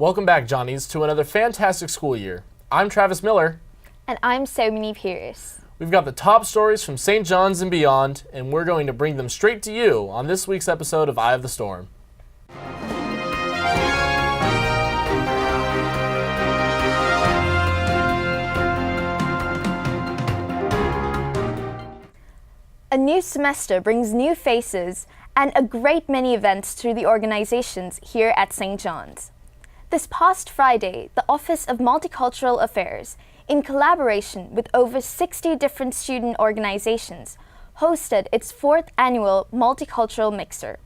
Welcome back, Johnnies, to another fantastic school year. I'm Travis Miller. And I'm Somini Pierce. We've got the top stories from St. John's and beyond, and we're going to bring them straight to you on this week's episode of Eye of the Storm. A new semester brings new faces and a great many events through the organizations here at St. John's. This past Friday, the Office of Multicultural Affairs, in collaboration with over 60 different student organizations, hosted its 4th annual Multicultural Mixer.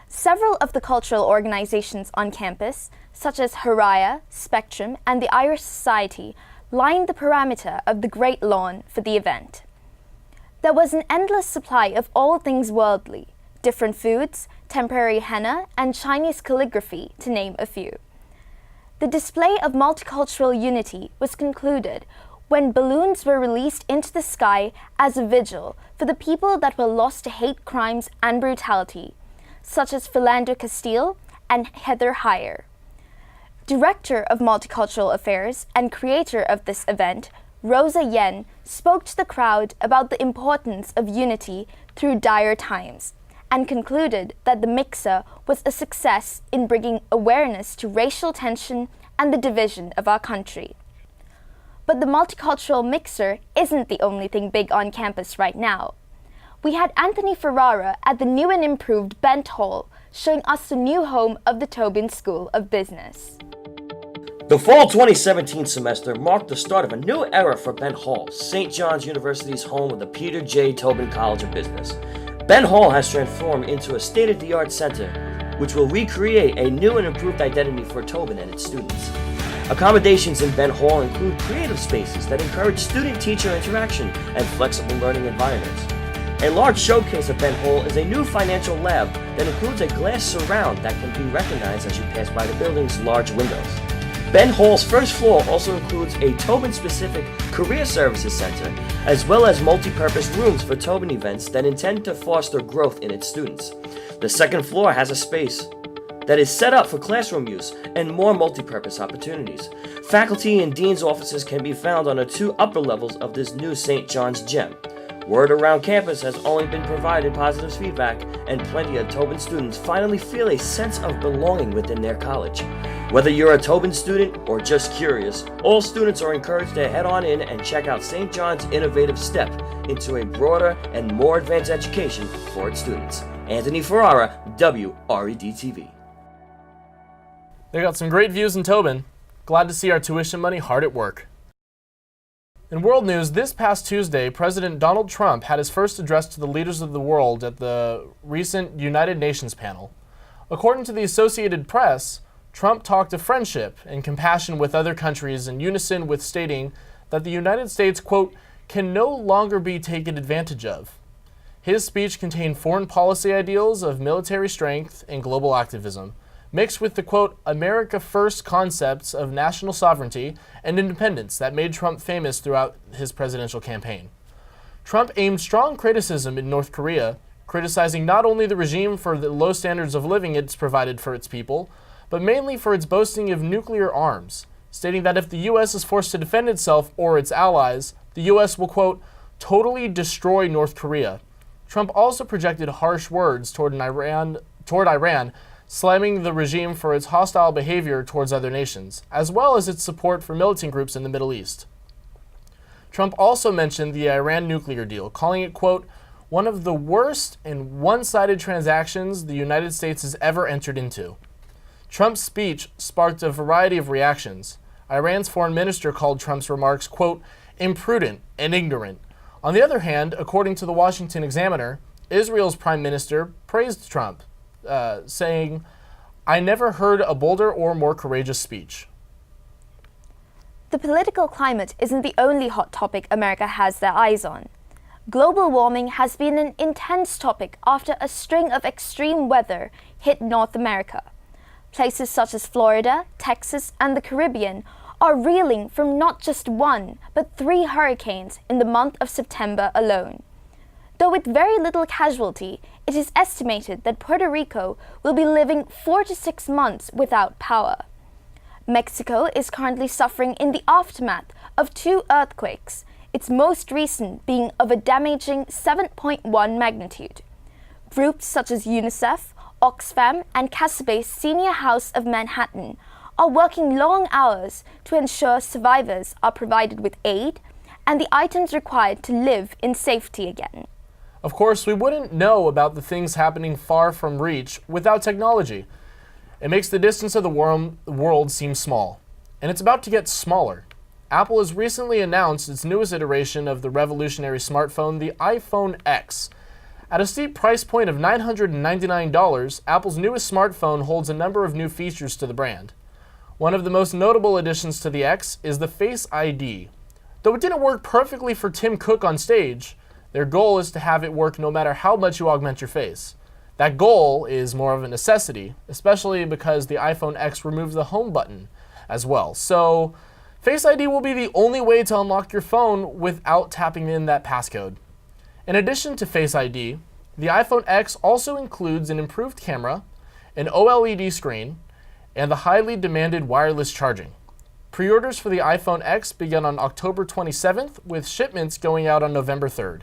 Several of the cultural organizations on campus, such as Haraya, Spectrum, and the Irish Society, lined the perimeter of the Great Lawn for the event. There was an endless supply of all things worldly, different foods, temporary henna, and Chinese calligraphy, to name a few. The display of multicultural unity was concluded when balloons were released into the sky as a vigil for the people that were lost to hate crimes and brutality, such as Philando Castile and Heather Heyer. Director of Multicultural Affairs and creator of this event, Rosa Yen, spoke to the crowd about the importance of unity through dire times and concluded that the mixer was a success in bringing awareness to racial tension and the division of our country. But the multicultural mixer isn't the only thing big on campus right now. We had Anthony Ferrara at the new and improved Bent Hall showing us the new home of the Tobin School of Business. The fall 2017 semester marked the start of a new era for Bent Hall, St. John's University's home of the Peter J. Tobin College of Business. Bent Hall has transformed into a state-of-the-art center, which will recreate a new and improved identity for Tobin and its students. Accommodations in Bent Hall include creative spaces that encourage student-teacher interaction and flexible learning environments. A large showcase of Bent Hall is a new financial lab that includes a glass surround that can be recognized as you pass by the building's large windows. Bent Hall's first floor also includes a Tobin-specific career services center, as well as multi-purpose rooms for Tobin events that intend to foster growth in its students. The second floor has a space that is set up for classroom use and more multi-purpose opportunities. Faculty and dean's offices can be found on the 2 upper levels of this new St. John's gem. Word around campus has only been provided positive feedback, and plenty of Tobin students finally feel a sense of belonging within their college. Whether you're a Tobin student or just curious, all students are encouraged to head on in and check out St. John's innovative step into a broader and more advanced education for its students. Anthony Ferrara, WRED-TV. They got some great views in Tobin. Glad to see our tuition money hard at work. In world news, this past Tuesday, President Donald Trump had his first address to the leaders of the world at the recent United Nations panel. According to the Associated Press, Trump talked of friendship and compassion with other countries in unison with stating that the United States, quote, can no longer be taken advantage of. His speech contained foreign policy ideals of military strength and global activism, mixed with the, quote, America First concepts of national sovereignty and independence that made Trump famous throughout his presidential campaign. Trump aimed strong criticism in North Korea, criticizing not only the regime for the low standards of living it's provided for its people, but mainly for its boasting of nuclear arms, stating that if the U.S. is forced to defend itself or its allies, the U.S. will, quote, totally destroy North Korea. Trump also projected harsh words toward Iran, slamming the regime for its hostile behavior towards other nations, as well as its support for militant groups in the Middle East. Trump also mentioned the Iran nuclear deal, calling it, quote, one of the worst and one-sided transactions the United States has ever entered into. Trump's speech sparked a variety of reactions. Iran's foreign minister called Trump's remarks, quote, imprudent and ignorant. On the other hand, according to the Washington Examiner, Israel's prime minister praised Trump, saying, I never heard a bolder or more courageous speech. The political climate isn't the only hot topic America has their eyes on. Global warming has been an intense topic after a string of extreme weather hit North America. Places such as Florida, Texas, and the Caribbean are reeling from not just 1, but 3 hurricanes in the month of September alone. Though with very little casualty, it is estimated that Puerto Rico will be living 4 to 6 months without power. Mexico is currently suffering in the aftermath of 2 earthquakes, its most recent being of a damaging 7.1 magnitude. Groups such as UNICEF, Oxfam, and Casabay's Senior House of Manhattan are working long hours to ensure survivors are provided with aid and the items required to live in safety again. Of course, we wouldn't know about the things happening far from reach without technology. It makes the distance of the world seem small, and it's about to get smaller. Apple has recently announced its newest iteration of the revolutionary smartphone, the iPhone X. At a steep price point of $999, Apple's newest smartphone holds a number of new features to the brand. One of the most notable additions to the X is the Face ID. Though it didn't work perfectly for Tim Cook on stage, their goal is to have it work no matter how much you augment your face. That goal is more of a necessity, especially because the iPhone X removes the home button as well. So, Face ID will be the only way to unlock your phone without tapping in that passcode. In addition to Face ID, the iPhone X also includes an improved camera, an OLED screen, and the highly demanded wireless charging. Pre-orders for the iPhone X began on October 27th, with shipments going out on November 3rd.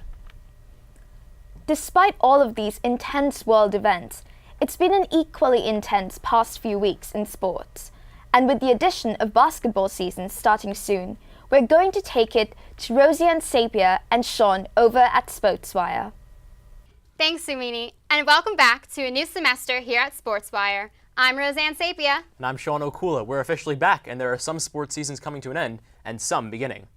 Despite all of these intense world events, it's been an equally intense past few weeks in sports. And with the addition of basketball season starting soon, we're going to take it to Roseanne Sapir and Sean over at SportsWire. Thanks, Sumini, and welcome back to a new semester here at SportsWire. I'm Roseanne Sapia. And I'm Sean Okula. We're officially back, and there are some sports seasons coming to an end and some beginning.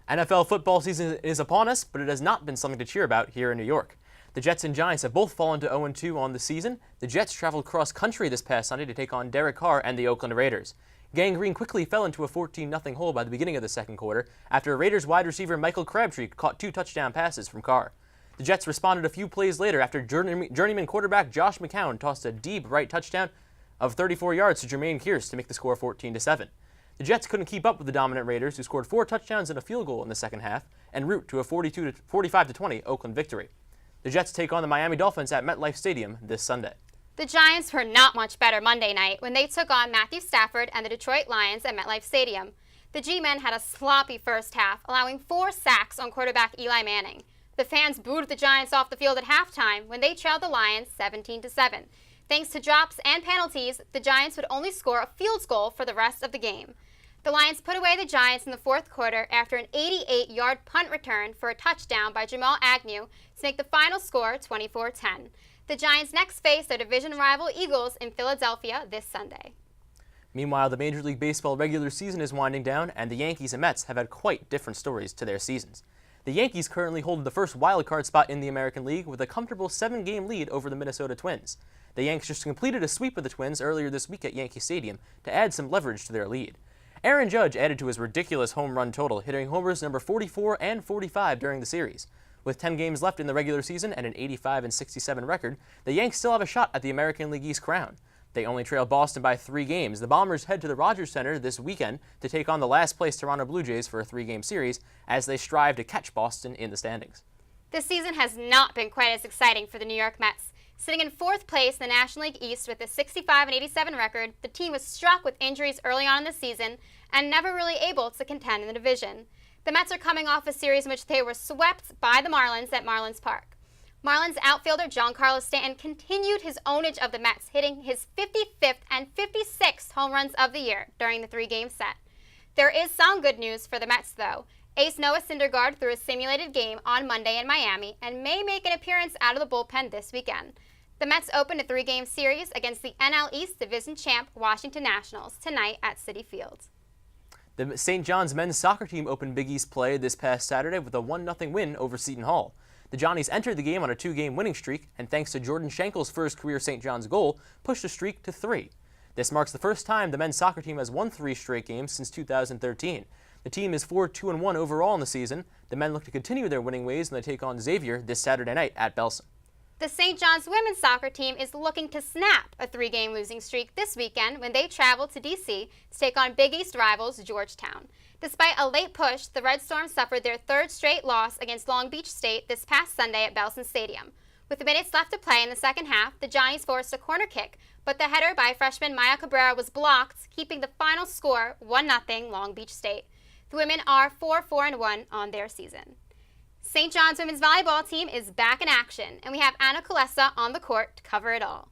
NFL football season is upon us, but it has not been something to cheer about here in New York. The Jets and Giants have both fallen to 0-2 on the season. The Jets traveled cross-country this past Sunday to take on Derek Carr and the Oakland Raiders. Gang Green quickly fell into a 14-0 hole by the beginning of the second quarter after Raiders wide receiver Michael Crabtree caught 2 touchdown passes from Carr. The Jets responded a few plays later after journeyman quarterback Josh McCown tossed a deep right touchdown of 34 yards to Jermaine Kearse to make the score 14-7. The Jets couldn't keep up with the dominant Raiders, who scored 4 touchdowns and a field goal in the second half, en route to a 45-20 Oakland victory. The Jets take on the Miami Dolphins at MetLife Stadium this Sunday. The Giants were not much better Monday night when they took on Matthew Stafford and the Detroit Lions at MetLife Stadium. The G-men had a sloppy first half, allowing 4 sacks on quarterback Eli Manning. The fans booed the Giants off the field at halftime when they trailed the Lions 17-7. Thanks to drops and penalties, the Giants would only score a field goal for the rest of the game. The Lions put away the Giants in the fourth quarter after an 88-yard punt return for a touchdown by Jamal Agnew to make the final score 24-10. The Giants next face their division rival Eagles in Philadelphia this Sunday. Meanwhile, the Major League Baseball regular season is winding down, and the Yankees and Mets have had quite different stories to their seasons. The Yankees currently hold the first wild-card spot in the American League with a comfortable 7-game lead over the Minnesota Twins. The Yanks just completed a sweep of the Twins earlier this week at Yankee Stadium to add some leverage to their lead. Aaron Judge added to his ridiculous home run total, hitting homers number 44 and 45 during the series. With 10 games left in the regular season and an 85-67 record, the Yanks still have a shot at the American League East crown. They only trail Boston by 3 games. The Bombers head to the Rogers Center this weekend to take on the last-place Toronto Blue Jays for a 3-game series as they strive to catch Boston in the standings. This season has not been quite as exciting for the New York Mets. Sitting in 4th place in the National League East with a 65-87 record, the team was struck with injuries early on in the season and never really able to contend in the division. The Mets are coming off a series in which they were swept by the Marlins at Marlins Park. Marlins outfielder Giancarlo Stanton continued his ownage of the Mets, hitting his 55th and 56th home runs of the year during the 3-game set. There is some good news for the Mets, though. Ace Noah Syndergaard threw a simulated game on Monday in Miami and may make an appearance out of the bullpen this weekend. The Mets opened a 3-game series against the NL East Division champ Washington Nationals tonight at Citi Field. The St. John's men's soccer team opened Big East play this past Saturday with a 1-0 win over Seton Hall. The Johnnies entered the game on a 2-game winning streak, and thanks to Jordan Schenkel's first career St. John's goal, pushed the streak to 3. This marks the first time the men's soccer team has won 3 straight games since 2013. The team is 4-2-1 overall in the season. The men look to continue their winning ways when they take on Xavier this Saturday night at Belson. The St. John's women's soccer team is looking to snap a 3-game losing streak this weekend when they travel to D.C. to take on Big East rivals Georgetown. Despite a late push, the Red Storms suffered their 3rd straight loss against Long Beach State this past Sunday at Belson Stadium. With minutes left to play in the second half, the Johnnies forced a corner kick, but the header by freshman Maya Cabrera was blocked, keeping the final score 1-0 Long Beach State. The women are 4-4-1 on their season. St. John's women's volleyball team is back in action, and we have Anna Kolesa on the court to cover it all.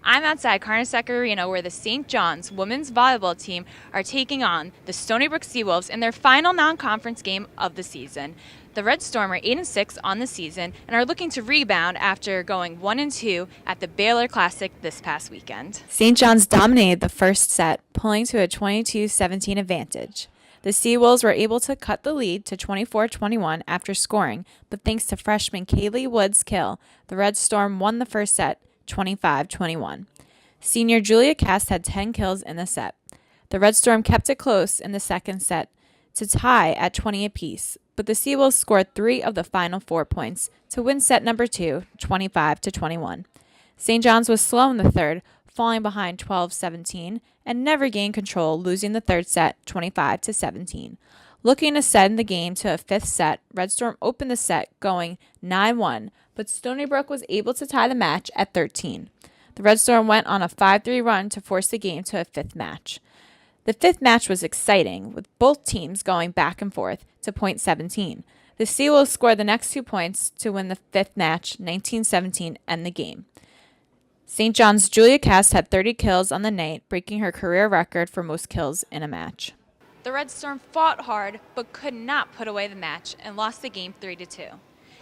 I'm outside Carnesecca Arena where the St. John's women's volleyball team are taking on the Stony Brook Seawolves in their final non-conference game of the season. The Red Storm are 8-6 on the season and are looking to rebound after going 1-2 at the Baylor Classic this past weekend. St. John's dominated the first set, pulling to a 22-17 advantage. The Seawolves were able to cut the lead to 24-21 after scoring, but thanks to freshman Kaylee Wood's kill, the Red Storm won the first set 25-21. Senior Julia Cast had 10 kills in the set. The Red Storm kept it close in the second set to tie at 20 apiece, but the Seawolves scored 3 of the final 4 points to win set number 2, 25-21. St. John's was slow in the third, falling behind 12-17, and never gained control, losing the third set 25-17. Looking to send the game to a fifth set, Red Storm opened the set going 9-1, but Stony Brook was able to tie the match at 13. The Red Storm went on a 5-3 run to force the game to a fifth match. The fifth match was exciting, with both teams going back and forth to point 17. The Seawolves scored the next 2 points to win the fifth match, 19-17, and the game. St. John's Julia Cast had 30 kills on the night, breaking her career record for most kills in a match. The Red Storm fought hard, but could not put away the match and lost the game 3-2.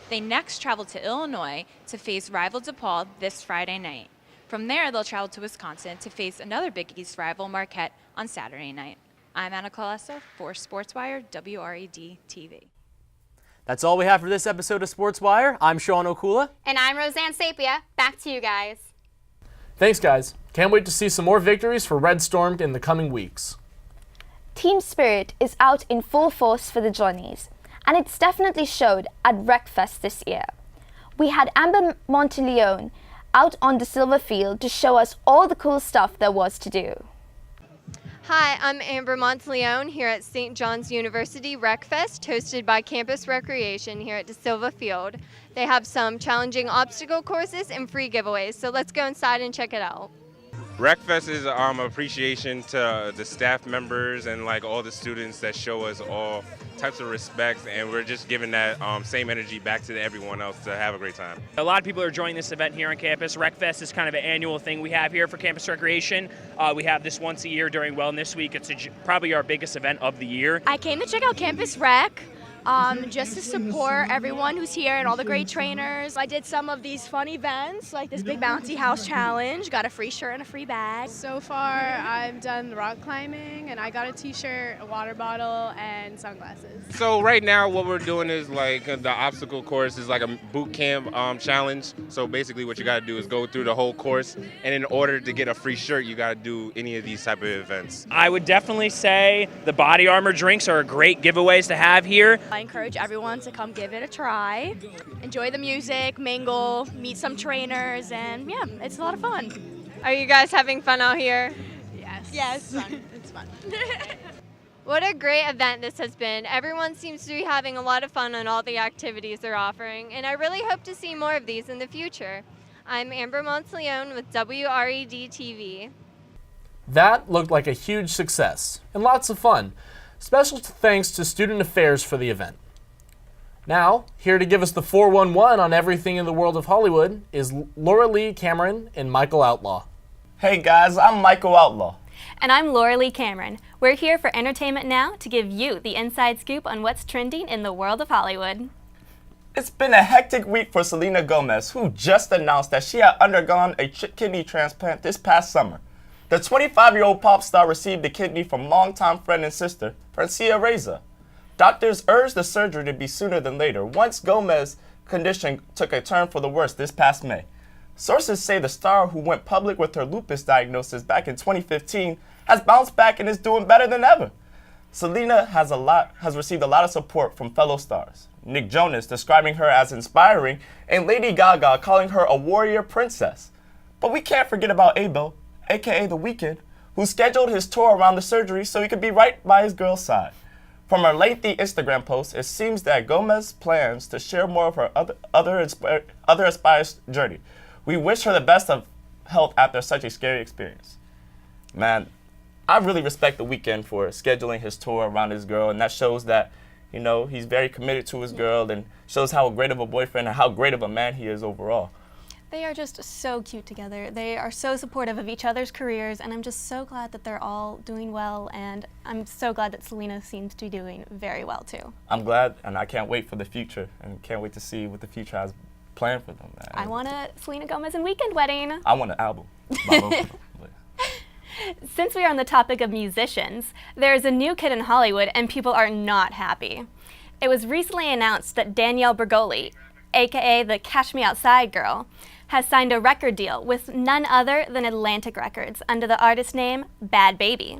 They next traveled to Illinois to face rival DePaul this Friday night. From there, they'll travel to Wisconsin to face another Big East rival, Marquette, on Saturday night. I'm Anna Kolesa for SportsWire WRED TV. That's all we have for this episode of SportsWire. I'm Sean Okula. And I'm Roseanne Sapia. Back to you guys. Thanks, guys. Can't wait to see some more victories for Red Storm in the coming weeks. Team spirit is out in full force for the Johnnies, and it's definitely showed at Wreckfest this year. We had Amber Monteleone out on the silver field to show us all the cool stuff there was to do. Hi, I'm Amber Monteleone here at St. John's University Wreckfest, hosted by Campus Recreation here at De Silva Field. They have some challenging obstacle courses and free giveaways, so let's go inside and check it out. Wreckfest is appreciation to the staff members and like all the students that show us all types of respect, and we're just giving that same energy back to everyone else to have a great time. A lot of people are enjoying this event here on campus. Wreckfest is kind of an annual thing we have here for Campus Recreation. We have this once a year during Wellness Week. It's probably our biggest event of the year. I came to check out Campus Rec. Just to support everyone who's here and all the great trainers. I did some of these fun events, like this big bouncy house challenge, got a free shirt and a free bag. So far, I've done rock climbing, and I got a t-shirt, a water bottle, and sunglasses. So right now what we're doing is like the obstacle course is like a boot camp challenge. So basically what you got to do is go through the whole course, and in order to get a free shirt, you got to do any of these type of events. I would definitely say the body armor drinks are great giveaways to have here. I encourage everyone to come give it a try. Enjoy the music, mingle, meet some trainers, and yeah, it's a lot of fun. Are you guys having fun out here? Yes. Yes. It's fun. What a great event this has been. Everyone seems to be having a lot of fun on all the activities they're offering, and I really hope to see more of these in the future. I'm Amber Monteleone with WRED TV. That looked like a huge success and lots of fun. Special thanks to Student Affairs for the event. Now, here to give us the 411 on everything in the world of Hollywood is Laura Lee Cameron and Michael Outlaw. Hey guys, I'm Michael Outlaw. And I'm Laura Lee Cameron. We're here for Entertainment Now to give you the inside scoop on what's trending in the world of Hollywood. It's been a hectic week for Selena Gomez, who just announced that she had undergone a kidney transplant this past summer. The 25-year-old pop star received the kidney from longtime friend and sister, Francia Reza. Doctors urged the surgery to be sooner than later, once Gomez's condition took a turn for the worse this past May. Sources say the star, who went public with her lupus diagnosis back in 2015, has bounced back and is doing better than ever. Selena has received a lot of support from fellow stars. Nick Jonas describing her as inspiring, and Lady Gaga calling her a warrior princess. But we can't forget about Abel, aka The Weeknd, who scheduled his tour around the surgery so he could be right by his girl's side. From her lengthy Instagram post, it seems that Gomez plans to share more of her other Aspire's journey. We wish her the best of health after such a scary experience. Man, I really respect The Weeknd for scheduling his tour around his girl, and that shows that, you know, he's very committed to his girl and shows how great of a boyfriend and how great of a man he is overall. They are just so cute together. They are so supportive of each other's careers, and I'm just so glad that they're all doing well, and I'm so glad that Selena seems to be doing very well too. I'm glad, and I can't wait for the future, and can't wait to see what the future has planned for them. Man. I want a Selena Gomez and Weeknd wedding. I want an album. by both of them. Since we are on the topic of musicians, there is a new kid in Hollywood and people are not happy. It was recently announced that Danielle Bregoli, aka the Cash Me Outside girl, has signed a record deal with none other than Atlantic Records under the artist name Bad Baby.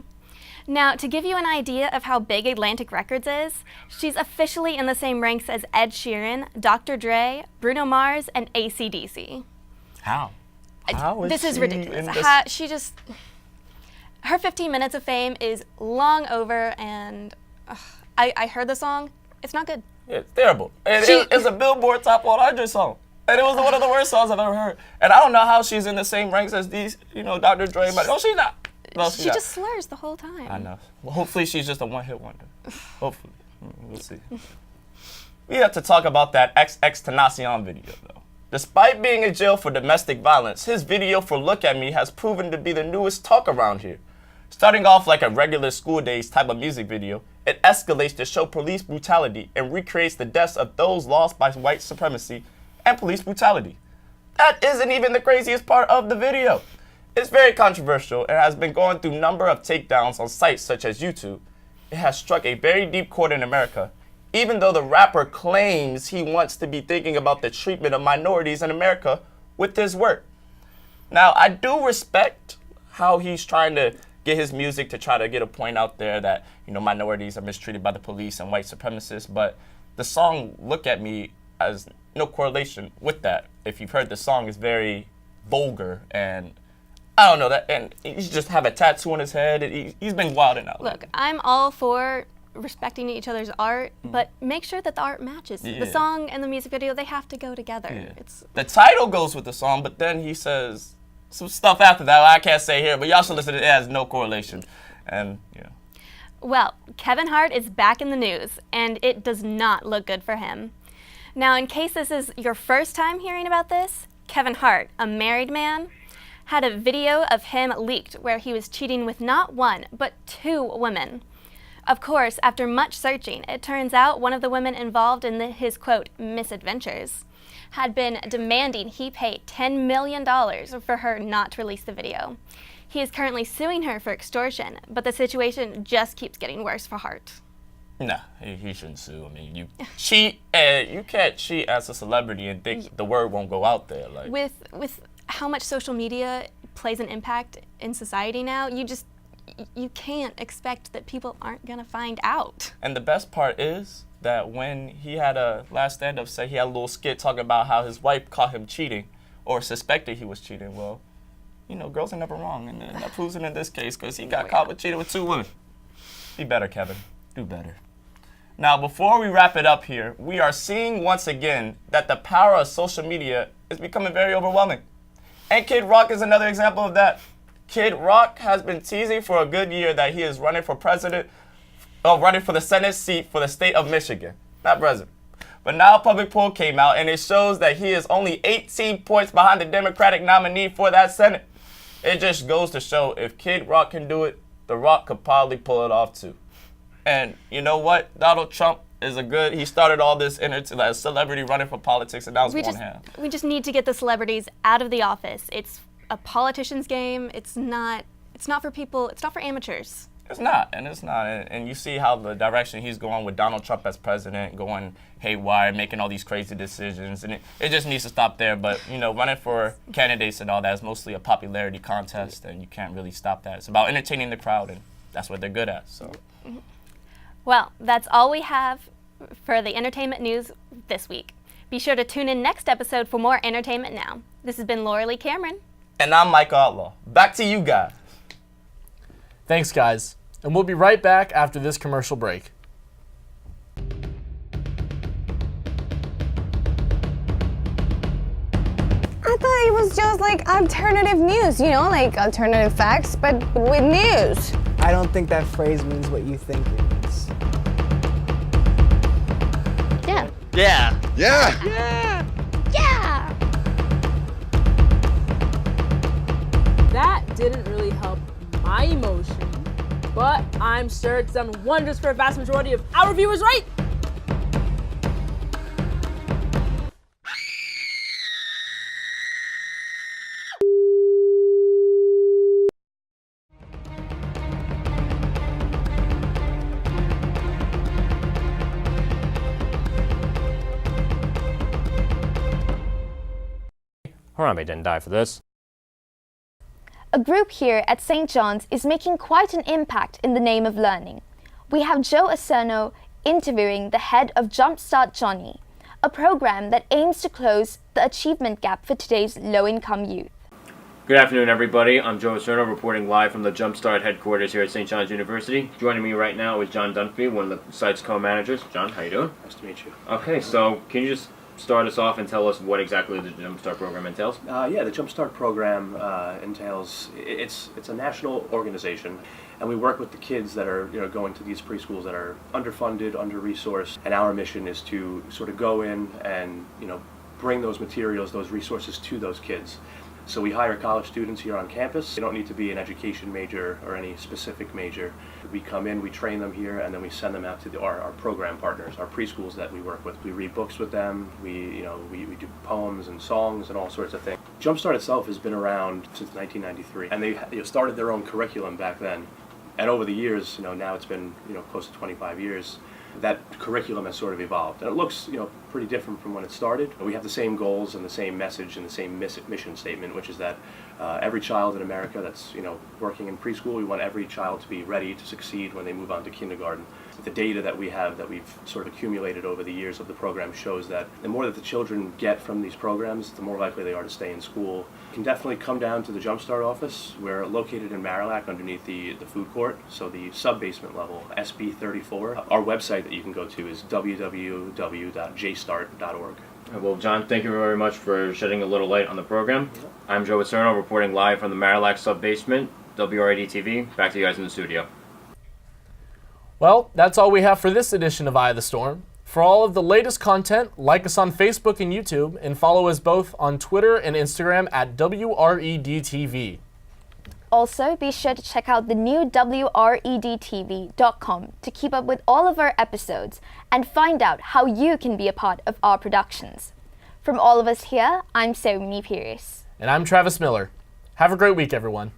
Now, to give you an idea of how big Atlantic Records is, she's officially in the same ranks as Ed Sheeran, Dr. Dre, Bruno Mars, and AC/DC. How? How is this is she ridiculous. in this- She just... Her 15 minutes of fame is long over, and I heard the song. It's not good. Yeah, it's terrible. It's a Billboard Top 100 song. And it was one of the worst songs I've ever heard. And I don't know how she's in the same ranks as these, you know, Dr. Dre. But no, she's not. No, She just slurs the whole time. I know. Well, hopefully she's just a one-hit wonder. Hopefully. We'll see. We have to talk about that XXXTentacion video, though. Despite being in jail for domestic violence, his video for Look at Me has proven to be the newest talk around here. Starting off like a regular school days type of music video, it escalates to show police brutality and recreates the deaths of those lost by white supremacy and police brutality. That isn't even the craziest part of the video. It's very controversial and has been going through a number of takedowns on sites such as YouTube. It has struck a very deep chord in America, even though the rapper claims he wants to be thinking about the treatment of minorities in America with his work. Now, I do respect how he's trying to get his music to try to get a point out there that, you know, minorities are mistreated by the police and white supremacists, but the song Look at Me has no correlation with that. If you've heard the song, it's very vulgar, and I don't know that, and he just have a tattoo on his head, and he's been wilding out. Look, I'm all for respecting each other's art, but make sure that the art matches. Yeah. The song and the music video, they have to go together. Yeah. It's The title goes with the song, but then he says some stuff after that I can't say here, but y'all should listen to it. It has no correlation. And, yeah. Well, Kevin Hart is back in the news, and it does not look good for him. Now, in case this is your first time hearing about this, Kevin Hart, a married man, had a video of him leaked where he was cheating with not one, but 2 women. Of course, after much searching, it turns out one of the women involved in his, quote, misadventures had been demanding he pay $10 million for her not to release the video. He is currently suing her for extortion, but the situation just keeps getting worse for Hart. Nah, he shouldn't sue. I mean, you cheat, you can't cheat as a celebrity and think the word won't go out there. Like, With how much social media plays an impact in society now, you can't expect that people aren't gonna find out. and the best part is that when he had a last stand-up say, he had a little skit talking about how his wife caught him cheating or suspected he was cheating. Well, you know, girls are never wrong, and that proves it in this case because he got caught with cheating with 2 women. Be better, Kevin. Do better. Now, before we wrap it up here, we are seeing once again that the power of social media is becoming very overwhelming. And Kid Rock is another example of that. Kid Rock has been teasing for a good year that he is running for running for the Senate seat for the state of Michigan, not president. But now a public poll came out, and it shows that he is only 18 points behind the Democratic nominee for that Senate. It just goes to show if Kid Rock can do it, The Rock could probably pull it off too. And you know what? Donald Trump is he started all this like celebrity running for politics, and that was one hand. We just need to get the celebrities out of the office. It's a politician's game. It's not for people. It's not for amateurs. It's not. And you see how the direction he's going with Donald Trump as president, going haywire, making all these crazy decisions, and it just needs to stop there. But, you know, running for candidates and all that is mostly a popularity contest, and you can't really stop that. It's about entertaining the crowd, and that's what they're good at. So. Well, that's all we have for the entertainment news this week. Be sure to tune in next episode for more Entertainment Now. This has been Laura Lee Cameron. And I'm Mike Outlaw. Back to you guys. Thanks, guys. And we'll be right back after this commercial break. is just like alternative news, you know, like alternative facts, but with news. I don't think that phrase means what you think it means. Yeah. Yeah. Yeah. Yeah. Yeah. That didn't really help my emotion, but I'm sure it's done wonders for a vast majority of our viewers, right? Harambe didn't die for this. A group here at St. John's is making quite an impact in the name of learning. We have Joe Acerno interviewing the head of Jumpstart Johnny, a program that aims to close the achievement gap for today's low-income youth. Good afternoon, everybody. I'm Joe Acerno, reporting live from the Jumpstart headquarters here at St. John's University. Joining me right now is John Dunphy, one of the site's co-managers. John, how you doing? Nice to meet you. Okay, so can you just start us off and tell us what exactly the Jumpstart program entails? Yeah, the Jumpstart program entails, it's a national organization, and we work with the kids that are going to these preschools that are underfunded, under-resourced, and our mission is to sort of go in and bring those materials, those resources to those kids. So we hire college students here on campus. They don't need to be an education major or any specific major. We come in, we train them here, and then we send them out to our program partners, our preschools that we work with. We read books with them. We do poems and songs and all sorts of things. Jumpstart itself has been around since 1993, and they started their own curriculum back then. And over the years, now it's been close to 25 years. That curriculum has sort of evolved, and it looks pretty different from when it started. We have the same goals and the same message and the same mission statement, which is that every child in America that's working in preschool, we want every child to be ready to succeed when they move on to kindergarten. The data that we have, that we've sort of accumulated over the years of the program, shows that the more that the children get from these programs, the more likely they are to stay in school. You can definitely come down to the Jumpstart office. We're located in Marillac underneath the food court, so the sub-basement level, SB 34. Our website that you can go to is www.jstart.org. Well, John, thank you very much for shedding a little light on the program. I'm Joe Acerno, reporting live from the Marillac sub-basement, WRID TV. Back to you guys in the studio. Well, that's all we have for this edition of Eye of the Storm. For all of the latest content, like us on Facebook and YouTube, and follow us both on Twitter and Instagram at WREDTV. Also, be sure to check out the new WREDTV.com to keep up with all of our episodes and find out how you can be a part of our productions. From all of us here, I'm Somi Pierce. And I'm Travis Miller. Have a great week, everyone.